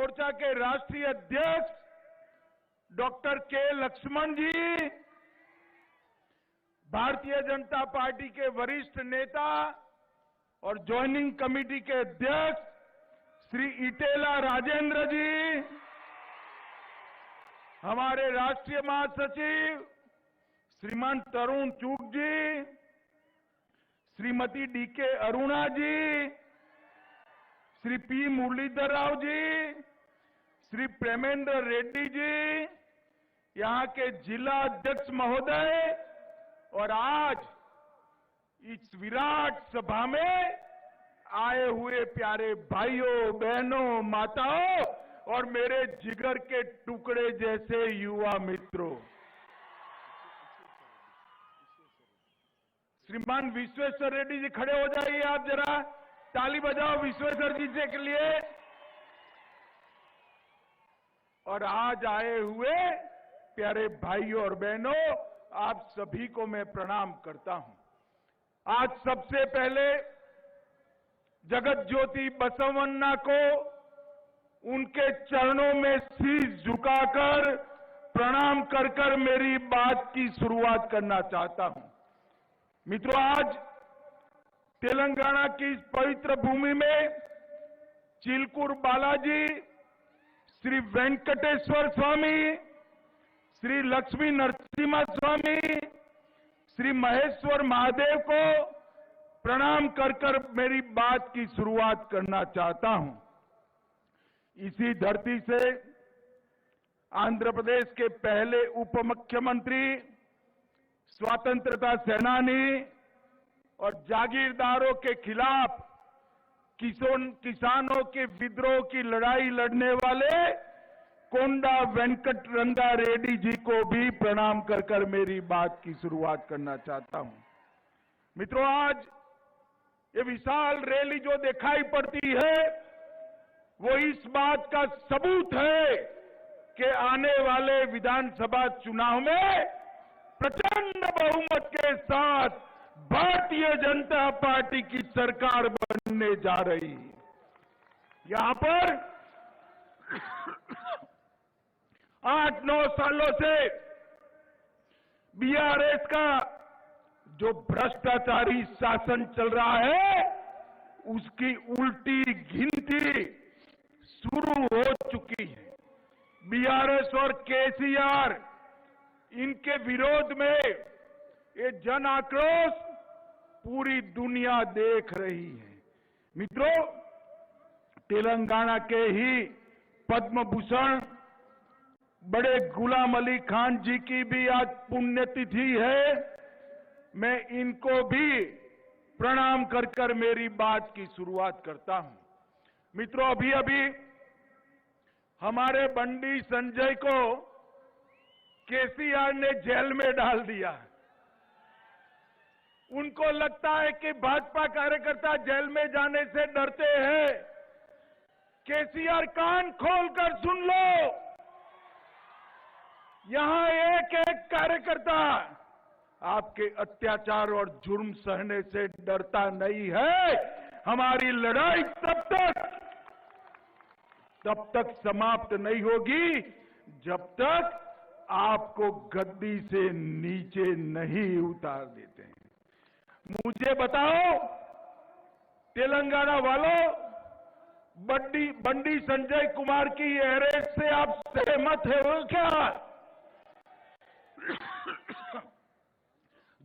मोर्चा के राष्ट्रीय अध्यक्ष डॉक्टर के लक्ष्मण जी, भारतीय जनता पार्टी के वरिष्ठ नेता और ज्वाइनिंग कमेटी के अध्यक्ष श्री इटेला राजेंद्र जी, हमारे राष्ट्रीय महासचिव श्रीमान तरुण चूग जी, श्रीमती डीके अरुणा जी, श्री पी मुरलीधर राव जी, श्री प्रेमेंद्र रेड्डी जी, यहाँ के जिला अध्यक्ष महोदय और आज इस विराट सभा में आए हुए प्यारे भाइयों, बहनों, माताओं और मेरे जिगर के टुकड़े जैसे युवा मित्रों, श्रीमान विश्वेश्वर रेड्डी जी खड़े हो जाइए, आप जरा ताली बजाओ विश्वेश्वर जी के लिए। और आज आए हुए प्यारे भाइयों और बहनों, आप सभी को मैं प्रणाम करता हूं। आज सबसे पहले जगत ज्योति बसवन्ना को उनके चरणों में शीश झुकाकर प्रणाम कर मेरी बात की शुरुआत करना चाहता हूं। मित्रों, आज तेलंगाना की इस पवित्र भूमि में चिलकूर बालाजी, श्री वेंकटेश्वर स्वामी, श्री लक्ष्मी नरसिम्हा स्वामी, श्री महेश्वर महादेव को प्रणाम कर मेरी बात की शुरुआत करना चाहता हूं। इसी धरती से आंध्र प्रदेश के पहले उप मुख्यमंत्री, स्वतंत्रता सेनानी और जागीरदारों के खिलाफ किसानों के विद्रोह की लड़ाई लड़ने वाले कोंडा वेंकट रंगा रेड्डी जी को भी प्रणाम कर मेरी बात की शुरुआत करना चाहता हूं। मित्रों, आज ये विशाल रैली जो दिखाई पड़ती है वो इस बात का सबूत है कि आने वाले विधानसभा चुनाव में प्रचंड बहुमत के साथ भारतीय जनता पार्टी की सरकार बनने जा रही है। यहां पर 8-9 सालों से बीआरएस का जो भ्रष्टाचारी शासन चल रहा है उसकी उल्टी गिनती शुरू हो चुकी है। बीआरएस और केसीआर, इनके विरोध में ये जन आक्रोश पूरी दुनिया देख रही है। मित्रों, तेलंगाना के ही पद्म भूषण बड़े गुलाम अली खान जी की भी आज पुण्यतिथि है। मैं इनको भी प्रणाम कर मेरी बात की शुरुआत करता हूं। मित्रों, अभी हमारे बंडी संजय को केसीआर ने जेल में डाल दिया। उनको लगता है कि भाजपा कार्यकर्ता जेल में जाने से डरते हैं। केसीआर, कान खोलकर सुन लो, यहां एक एक कार्यकर्ता आपके अत्याचार और जुर्म सहने से डरता नहीं है। हमारी लड़ाई तब तक समाप्त नहीं होगी जब तक आपको गद्दी से नीचे नहीं उतार देते हैं। मुझे बताओ तेलंगाना वालों, बंडी संजय कुमार की अरेस्ट से आप सहमत हो क्या?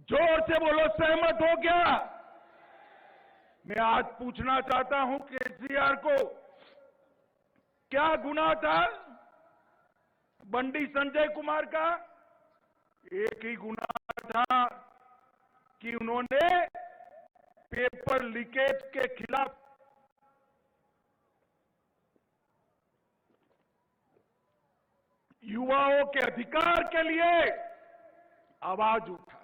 जोर से बोलो, सहमत हो क्या? मैं आज पूछना चाहता हूं केसीआर को, क्या गुनाह था बंडी संजय कुमार का? एक ही गुनाह था कि उन्होंने पेपर लीकेज के खिलाफ युवाओं के अधिकार के लिए आवाज उठाई।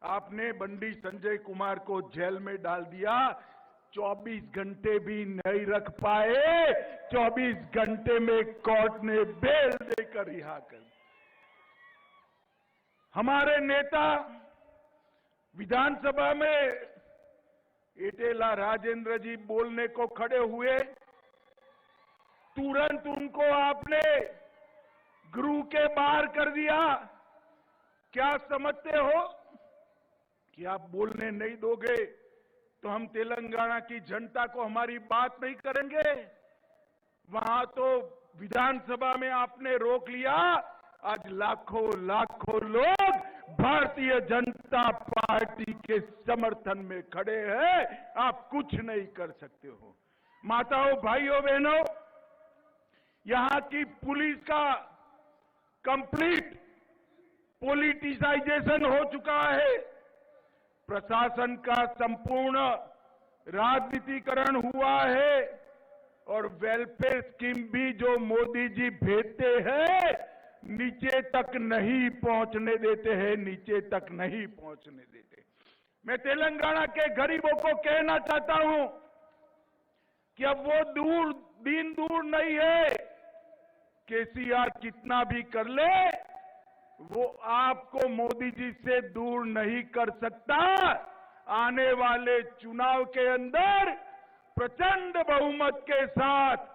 आपने बंडी संजय कुमार को जेल में डाल दिया, 24 घंटे भी नहीं रख पाए। 24 घंटे में कोर्ट ने बेल देकर रिहा कर। हमारे नेता विधानसभा में इटेला राजेंद्र जी बोलने को खड़े हुए तुरंत उनको आपने गृह के बाहर कर दिया। क्या समझते हो कि आप बोलने नहीं दोगे तो हम तेलंगाना की जनता को हमारी बात नहीं करेंगे? वहां तो विधानसभा में आपने रोक लिया। आज लाखों लाखों लोग भारतीय जनता पार्टी के समर्थन में खड़े हैं। आप कुछ नहीं कर सकते हो। माताओं, भाइयों, बहनों, यहां की पुलिस का कंप्लीट पॉलिटिसाइजेशन हो चुका है। प्रशासन का संपूर्ण राजनीतिकरण हुआ है और वेलफेयर स्कीम भी जो मोदी जी भेजते हैं नीचे तक नहीं पहुंचने देते हैं, नीचे तक नहीं पहुंचने देते। मैं तेलंगाना के गरीबों को कहना चाहता हूं कि अब वो दिन दूर नहीं है। केसीआर कितना भी कर ले, वो आपको मोदी जी से दूर नहीं कर सकता। आने वाले चुनाव के अंदर प्रचंड बहुमत के साथ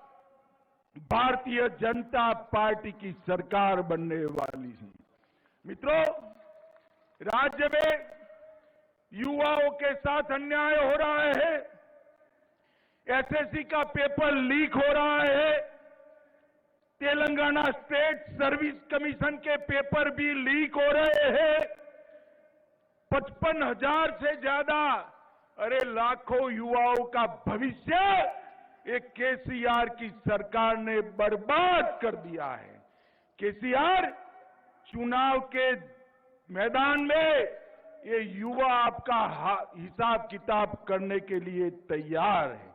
भारतीय जनता पार्टी की सरकार बनने वाली है। मित्रों, राज्य में युवाओं के साथ अन्याय हो रहा है। एसएससी का पेपर लीक हो रहा है। तेलंगाना स्टेट सर्विस कमीशन के पेपर भी लीक हो रहे हैं। 55,000 से ज्यादा, अरे लाखों युवाओं का भविष्य एक केसीआर की सरकार ने बर्बाद कर दिया है। केसीआर चुनाव के मैदान में ये युवा आपका हिसाब किताब करने के लिए तैयार है।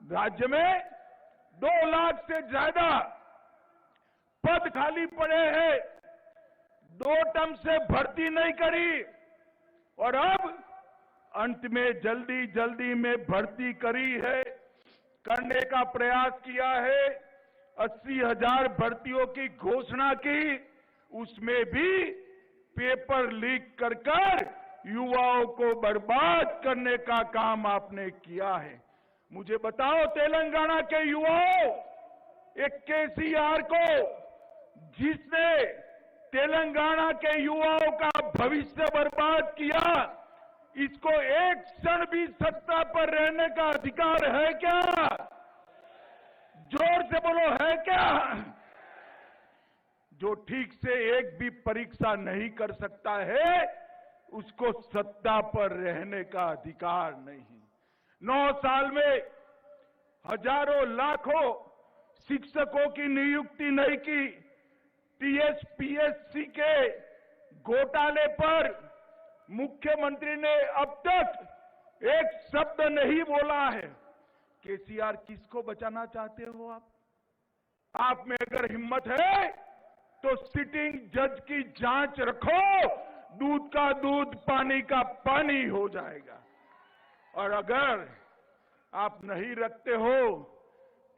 राज्य में 2 लाख से ज्यादा पद खाली पड़े हैं। 2 टर्म से भर्ती नहीं करी और अब अंत में जल्दी जल्दी में भर्ती करी है, करने का प्रयास किया है। 80,000 भर्तियों की घोषणा की, उसमें भी पेपर लीक कर युवाओं को बर्बाद करने का काम आपने किया है। मुझे बताओ, तेलंगाना के युवाओं, एक केसीआर को जिसने तेलंगाना के युवाओं का भविष्य बर्बाद किया, इसको एक क्षण भी सत्ता पर रहने का अधिकार है क्या? जोर से बोलो, है क्या? जो ठीक से एक भी परीक्षा नहीं कर सकता है, उसको सत्ता पर रहने का अधिकार नहीं। 9 साल में हजारों लाखों शिक्षकों की नियुक्ति नहीं की। टीएसपीएससी के घोटाले पर मुख्यमंत्री ने अब तक एक शब्द नहीं बोला है। केसीआर किसको बचाना चाहते हो आप में अगर हिम्मत है तो सिटिंग जज की जांच रखो, दूध का दूध पानी का पानी हो जाएगा। और अगर आप नहीं रखते हो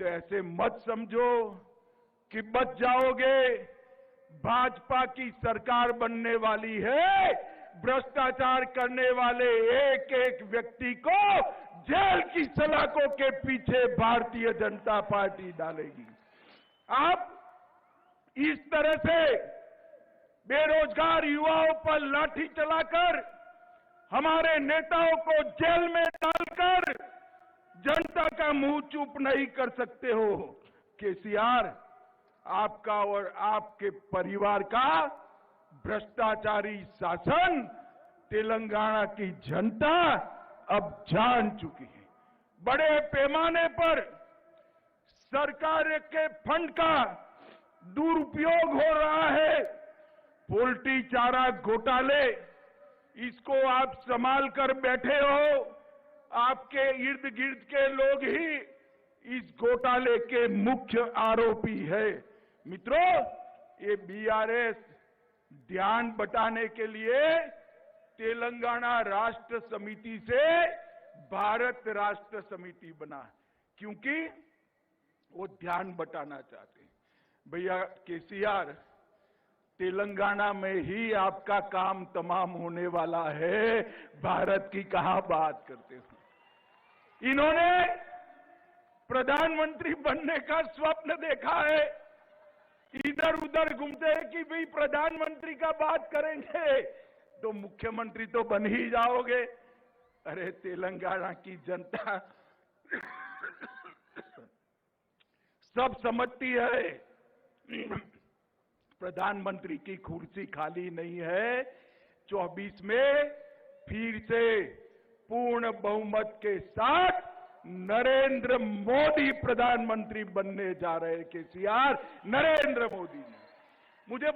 तो ऐसे मत समझो कि बच जाओगे। भाजपा की सरकार बनने वाली है। भ्रष्टाचार करने वाले एक एक व्यक्ति को जेल की सलाखों के पीछे भारतीय जनता पार्टी डालेगी। आप इस तरह से बेरोजगार युवाओं पर लाठी चलाकर, हमारे नेताओं को जेल में डालकर जनता का मुंह चुप नहीं कर सकते हो। केसीआर, आपका और आपके परिवार का भ्रष्टाचारी शासन तेलंगाना की जनता अब जान चुकी है। बड़े पैमाने पर सरकार के फंड का दुरुपयोग हो रहा है। पोल्ट्री चारा घोटाले, इसको आप संभाल कर बैठे हो। आपके इर्द गिर्द के लोग ही इस घोटाले के मुख्य आरोपी है। मित्रों, ये बीआरएस ध्यान बटाने के लिए तेलंगाना राष्ट्र समिति से भारत राष्ट्र समिति बना, क्योंकि वो ध्यान बटाना चाहते हैं। भैया केसीआर, तेलंगाना में ही आपका काम तमाम होने वाला है, भारत की कहां बात करते हो। इन्होंने प्रधानमंत्री बनने का स्वप्न देखा है, इधर उधर घूमते हैं कि भाई प्रधानमंत्री का बात करेंगे तो मुख्यमंत्री तो बन ही जाओगे। अरे तेलंगाना की जनता सब समझती है प्रधानमंत्री की कुर्सी खाली नहीं है। 24 में फिर से पूर्ण बहुमत के साथ नरेंद्र मोदी प्रधानमंत्री बनने जा रहे हैं। केसीआर, नरेंद्र मोदी ने मुझे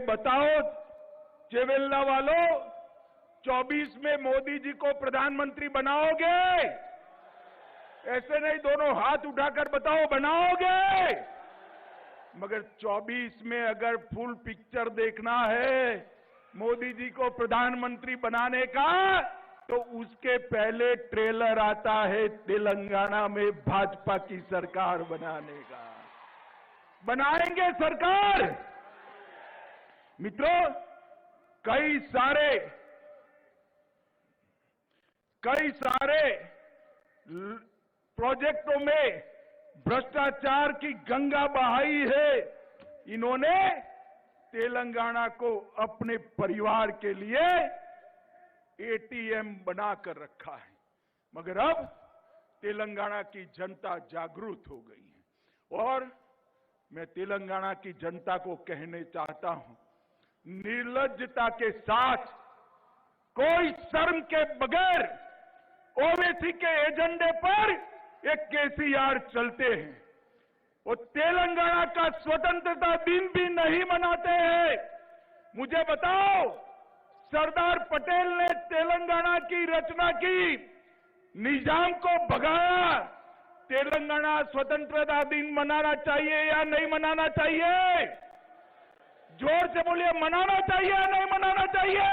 बताओ चेवेल्ला वालों, 24 में मोदी जी को प्रधानमंत्री बनाओगे? ऐसे नहीं, दोनों हाथ उठाकर बताओ, बनाओगे? मगर 24 में अगर फुल पिक्चर देखना है मोदी जी को प्रधानमंत्री बनाने का, तो उसके पहले ट्रेलर आता है तेलंगाना में भाजपा की सरकार बनाने का। बनाएंगे सरकार? मित्रों, कई सारे प्रोजेक्टों में भ्रष्टाचार की गंगा बहाई है। इन्होंने तेलंगाना को अपने परिवार के लिए एटीएम बनाकर रखा है। मगर अब तेलंगाना की जनता जागरूक हो गई है और मैं तेलंगाना की जनता को कहने चाहता हूं, निर्लज्जता के साथ, कोई शर्म के बगैर ओवैसी के एजेंडे पर एक केसीआर चलते हैं। वो तेलंगाना का स्वतंत्रता दिन भी नहीं मनाते हैं। मुझे बताओ, सरदार पटेल ने तेलंगाना की रचना की, निजाम को भगाया। तेलंगाना स्वतंत्रता दिन मनाना चाहिए या नहीं मनाना चाहिए? जोर से बोलिए, मनाना चाहिए या नहीं मनाना चाहिए?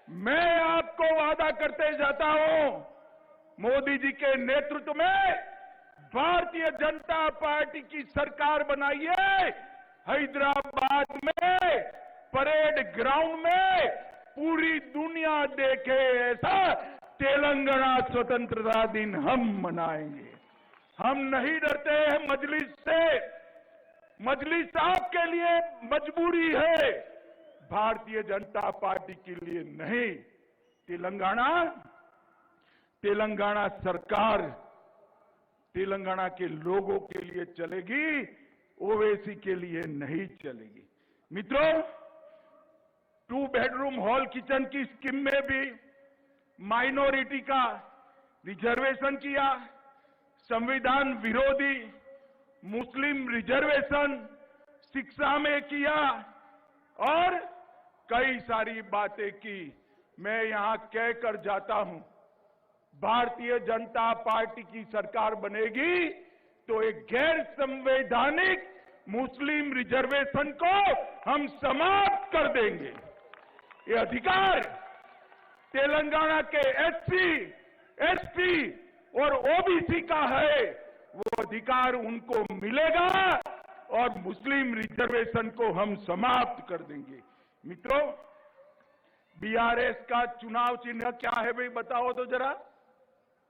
मैं आपको वादा करते जाता हूं, मोदी जी के नेतृत्व में भारतीय जनता पार्टी की सरकार बनाइए। हैदराबाद में परेड ग्राउंड में पूरी दुनिया देखे ऐसा तेलंगाना स्वतंत्रता दिन हम मनाएंगे। हम नहीं डरते हैं मजलिस से। मजलिस आपके लिए मजबूरी है, भारतीय जनता पार्टी के लिए नहीं। तेलंगाना सरकार तेलंगाना के लोगों के लिए चलेगी, ओवैसी के लिए नहीं चलेगी। मित्रों, 2 बेडरूम हॉल किचन की स्कीम में भी माइनॉरिटी का रिजर्वेशन किया, संविधान विरोधी मुस्लिम रिजर्वेशन शिक्षा में किया और कई सारी बातें की। मैं यहां कहकर जाता हूं, भारतीय जनता पार्टी की सरकार बनेगी तो एक गैर संवैधानिक मुस्लिम रिजर्वेशन को हम समाप्त कर देंगे। ये अधिकार तेलंगाना के एससी, एसटी और ओबीसी का है, वो अधिकार उनको मिलेगा और मुस्लिम रिजर्वेशन को हम समाप्त कर देंगे। मित्रों, बीआरएस का चुनाव चिन्ह क्या है भाई, बताओ तो जरा,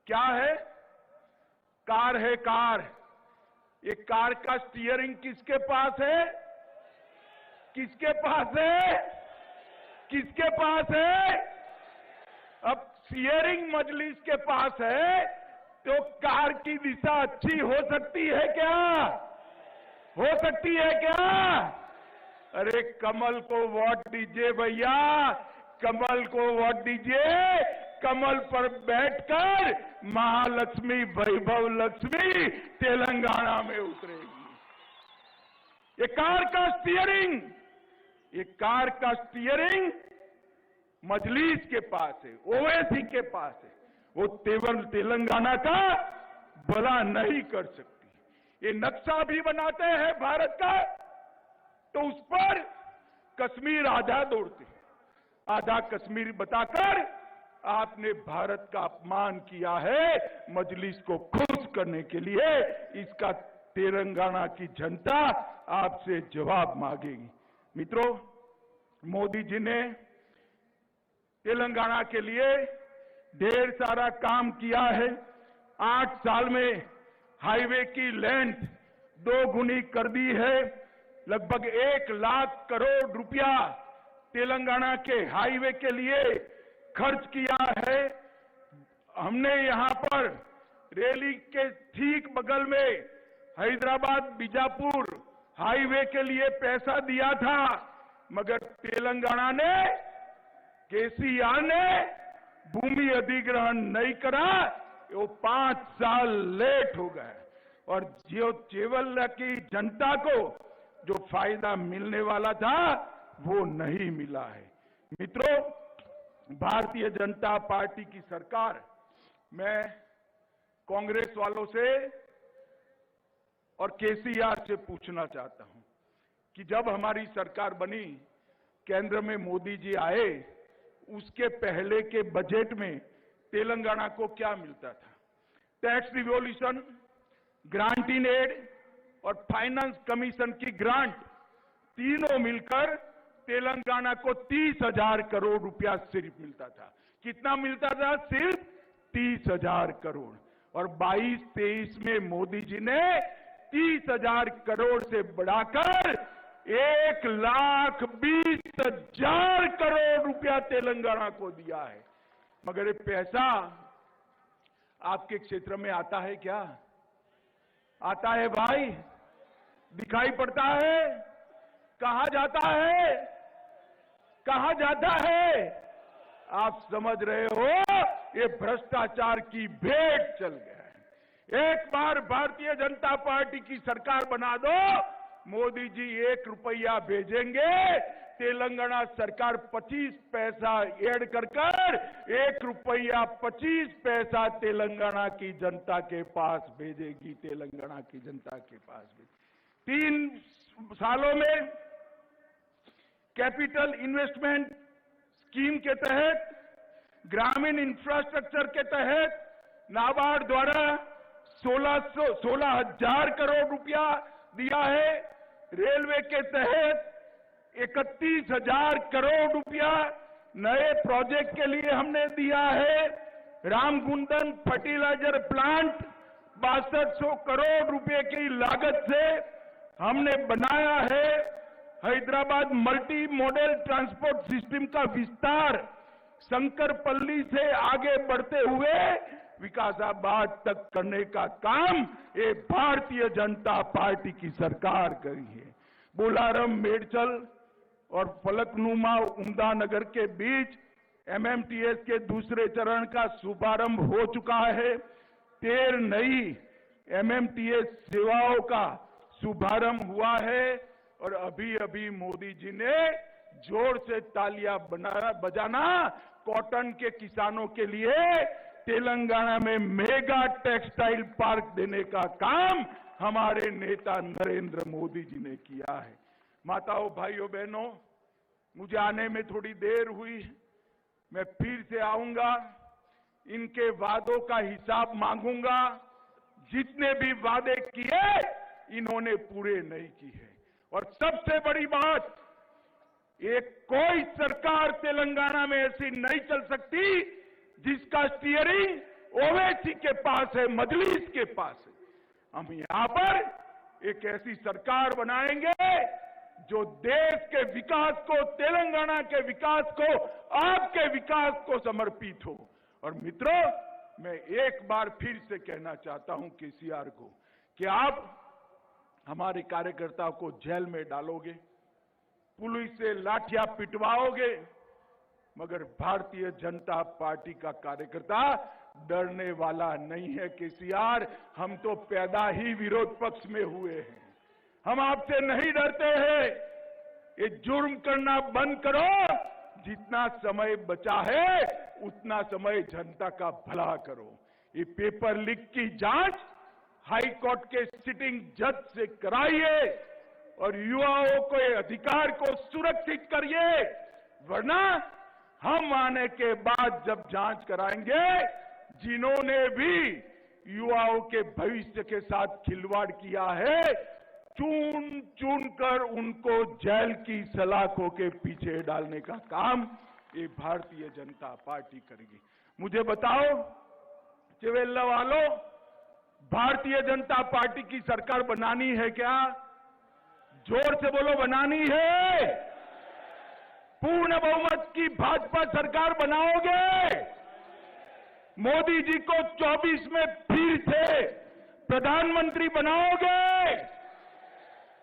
क्या है? कार है, कार। ये कार का स्टीयरिंग किसके पास है? किसके पास है? किसके पास है? अब स्टीयरिंग मजलिस के पास है तो कार की दिशा अच्छी हो सकती है क्या? हो सकती है क्या? अरे कमल को वोट दीजिए भैया, कमल को वोट दीजिए। कमल पर बैठकर महालक्ष्मी, वैभव लक्ष्मी तेलंगाना में उतरेगी। ये कार का स्टीयरिंग मजलिस के पास है, ओवैसी के पास है। वो तेलंगाना का भला नहीं कर सकती। ये नक्शा भी बनाते हैं भारत का, तो उस पर कश्मीर आजाद उड़ते, आधा कश्मीर बताकर आपने भारत का अपमान किया है। मजलिस को खुश करने के लिए इसका तेलंगाना की जनता आपसे जवाब मांगेगी। मित्रों, मोदी जी ने तेलंगाना के लिए ढेर सारा काम किया है। 8 साल में हाईवे की लेंथ 2 गुनी कर दी है। लगभग 1 लाख करोड़ रुपया तेलंगाना के हाईवे के लिए खर्च किया है। हमने यहां पर रैली के ठीक बगल में हैदराबाद बीजापुर हाईवे के लिए पैसा दिया था, मगर तेलंगाना ने, केसीआर ने भूमि अधिग्रहण नहीं करा। वो 5 साल लेट हो गए और जो केवल की जनता को जो फायदा मिलने वाला था वो नहीं मिला है। मित्रों, भारतीय जनता पार्टी की सरकार, मैं कांग्रेस वालों से और केसीआर से पूछना चाहता हूं कि जब हमारी सरकार बनी, केंद्र में मोदी जी आए, उसके पहले के बजट में तेलंगाना को क्या मिलता था? Tax revolution, grant in aid और फाइनेंस कमीशन की ग्रांट तीनों मिलकर तेलंगाना को 30,000 करोड़ रुपया सिर्फ मिलता था। कितना मिलता था? सिर्फ 30,000 करोड़। और 22-23 में मोदी जी ने 30,000 करोड़ से बढ़ाकर 1,20,000 करोड़ रुपया तेलंगाना को दिया है। मगर ये पैसा आपके क्षेत्र में आता है क्या? आता है भाई? दिखाई पड़ता है? कहां जाता है? कहां जाता है? आप समझ रहे हो, ये भ्रष्टाचार की भेंट चल गया है। एक बार भारतीय जनता पार्टी की सरकार बना दो, मोदी जी 1 रुपया भेजेंगे, तेलंगाना सरकार 25 पैसा ऐड कर 1 रुपया 25 पैसा तेलंगाना की जनता के पास भेजेगी। तेलंगाना की जनता के पास भेजेगी। 3 सालों में कैपिटल इन्वेस्टमेंट स्कीम के तहत, ग्रामीण इंफ्रास्ट्रक्चर के तहत नाबार्ड द्वारा 16,000 करोड़ रुपया दिया है। रेलवे के तहत 31,000 करोड़ रुपया नए प्रोजेक्ट के लिए हमने दिया है। रामगुंडम फर्टिलाइजर प्लांट 6200 करोड़ रुपए की लागत से हमने बनाया है। Hyderabad multi modal transport system का विस्तार शंकरपल्ली से आगे बढ़ते हुए विकासाबाद तक करने का काम ये भारतीय जनता पार्टी की सरकार करी है। बोलारम, मेडचल और फलकनुमा उमदानगर के बीच एमएमटीएस के दूसरे चरण का शुभारंभ हो चुका है। 13 नई एमएमटीएस सेवाओं का शुभारंभ हुआ है और अभी अभी मोदी जी ने जोर से तालियां बजाना कॉटन के किसानों के लिए तेलंगाना में मेगा टेक्सटाइल पार्क देने का काम हमारे नेता नरेंद्र मोदी जी ने किया है। माताओं, भाइयों, बहनों, मुझे आने में थोड़ी देर हुई, मैं फिर से आऊंगा, इनके वादों का हिसाब मांगूंगा। जितने भी वादे किए इन्होंने पूरे नहीं किए। और सबसे बड़ी बात, एक कोई सरकार तेलंगाना में ऐसी नहीं चल सकती जिसका स्टीयरिंग ओवैसी के पास है, मजलिस के पास है। हम यहां पर एक ऐसी सरकार बनाएंगे जो देश के विकास को, तेलंगाना के विकास को, आपके विकास को समर्पित हो। और मित्रों, मैं एक बार फिर से कहना चाहता हूं केसीआर को कि आप हमारे कार्यकर्ताओं को जेल में डालोगे, पुलिस से लाठियां पिटवाओगे, मगर भारतीय जनता पार्टी का कार्यकर्ता डरने वाला नहीं है। केसीआर, हम तो पैदा ही विरोध पक्ष में हुए हैं, हम आपसे नहीं डरते हैं। ये जुर्म करना बंद करो, जितना समय बचा है उतना समय जनता का भला करो। ये पेपर लीक की जांच हाई कोर्ट के सिटिंग जज से कराइए और युवाओं के अधिकार को सुरक्षित करिए, वरना हम आने के बाद जब जांच कराएंगे, जिन्होंने भी युवाओं के भविष्य के साथ खिलवाड़ किया है, चुन चुन कर उनको जेल की सलाखों के पीछे डालने का काम ये भारतीय जनता पार्टी करेगी। मुझे बताओ चिवेल्ला वालों, भारतीय जनता पार्टी की सरकार बनानी है क्या? जोर से बोलो, बनानी है? पूर्ण बहुमत की भाजपा सरकार बनाओगे? मोदी जी को 24 में फिर से प्रधानमंत्री बनाओगे?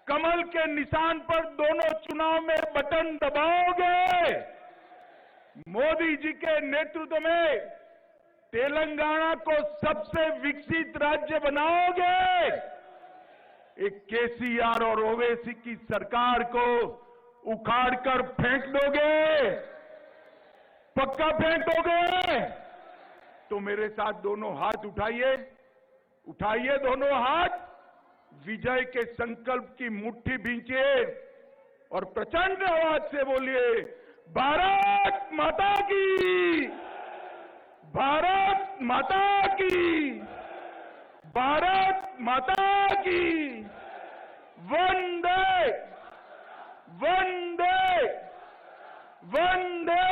कमल के निशान पर दोनों चुनाव में बटन दबाओगे? मोदी जी के नेतृत्व में तेलंगाना को सबसे विकसित राज्य बनाओगे? एक केसीआर और ओवैसी की सरकार को उखाड़कर फेंक दोगे? पक्का फेंक दोगे? तो मेरे साथ दोनों हाथ उठाइए, उठाइए दोनों हाथ, विजय के संकल्प की मुट्ठी भींचिए और प्रचंड आवाज से बोलिए, भारत माता की, भारत माता की, भारत माता की, वंदे वंदे वंदे।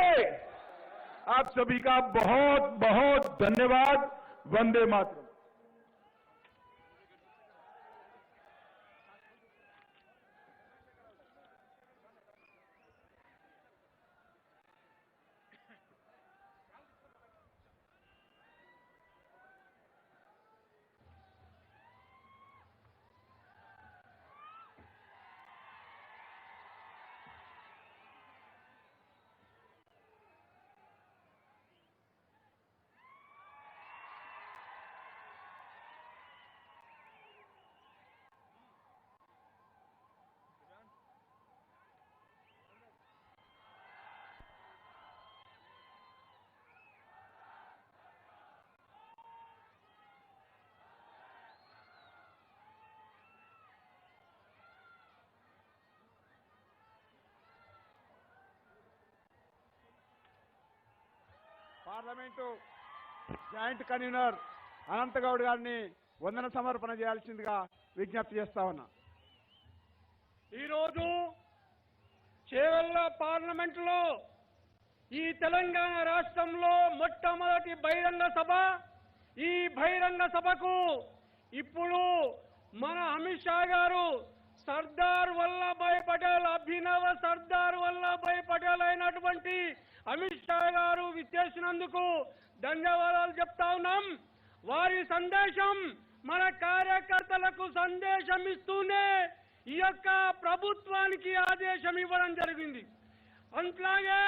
आप सभी का बहुत बहुत धन्यवाद। Vande Mataram. Parliament joint convener అనంతగౌడ్ గారిని వందన సమర్పణ చేయాల్సిందిగా విజ్ఞప్తి చేస్తా ఉన్నా. ఈరోజు చేవెళ్ల పార్లమెంటులో ఈ తెలంగాణ రాష్ట్రంలో మొట్టమొదటి బహిరంగ సభ. ఈ బహిరంగ సభకు ఇప్పుడు మన అమిత్ షా గారు సర్దార్ వల్లభాయ్ పటేల్, అభినవ సర్దార్ వల్లభాయ్ పటేల్ అయినటువంటి అమిత్ షా గారు విచ్చేసినందుకు ధన్యవాదాలు చెప్తా ఉన్నాం. వారి సందేశం మన కార్యకర్తలకు సందేశం ఇస్తూనే ఈ యొక్క ప్రభుత్వానికి ఆదేశం ఇవ్వడం జరిగింది. అట్లాగే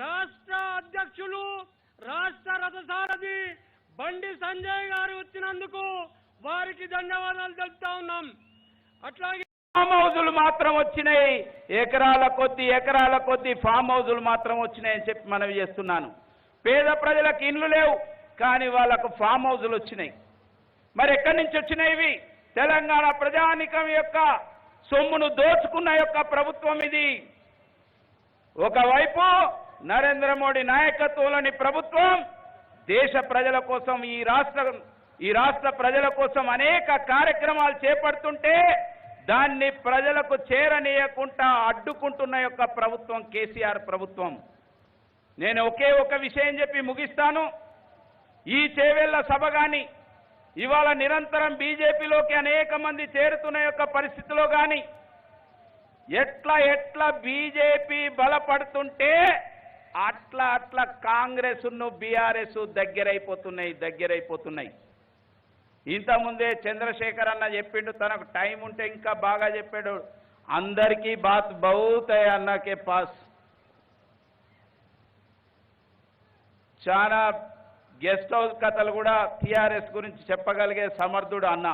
రాష్ట్ర అధ్యక్షులు, రాష్ట్ర రథసారథి బండి సంజయ్ గారు వచ్చినందుకు వారికి ధన్యవాదాలు తెలుపుతా ఉన్నాం. అట్లాగే ఫామ్ హౌజులు మాత్రం వచ్చినాయి, ఎకరాల కొద్ది ఫామ్ హౌజులు మాత్రం వచ్చినాయని చెప్పి మనవి చేస్తున్నాను. పేద ప్రజలకు ఇండ్లు లేవు, కానీ వాళ్ళకు ఫామ్ హౌజులు వచ్చినాయి. మరి ఎక్కడి నుంచి వచ్చినాయి ఇవి? తెలంగాణ ప్రజానికం యొక్క సొమ్మును దోచుకున్న యొక్క ప్రభుత్వం ఇది. ఒకవైపు నరేంద్ర మోడీ నాయకత్వంలోని ప్రభుత్వం దేశ ప్రజల కోసం, ఈ రాష్ట్ర ప్రజల కోసం అనేక కార్యక్రమాలు చేపడుతుంటే దాన్ని ప్రజలకు చేరనీయకుండా అడ్డుకుంటున్న యొక్క ప్రభుత్వం కేసీఆర్ ప్రభుత్వం. నేను ఒకే ఒక విషయం చెప్పి ముగిస్తాను. ఈ చేవెళ్ల సభ గాని, ఇవాళ నిరంతరం బీజేపీలోకి అనేక మంది చేరుతున్న యొక్క పరిస్థితిలో గాని ఎట్లా బీజేపీ బలపడుతుంటే అట్లా కాంగ్రెస్ను బీఆర్ఎస్ దగ్గరైపోతున్నాయి. ఇంతకుముందే చంద్రశేఖర్ అన్న చెప్పిండు, తనకు టైం ఉంటే ఇంకా బాగా చెప్పాడు. అందరికీ బాత్ బహుత్ హై అన్నకే పాస్. చాలా గెస్ట్ హౌస్ కథలు కూడా టీఆర్ఎస్ గురించి చెప్పగలిగే సమర్థుడు అన్న.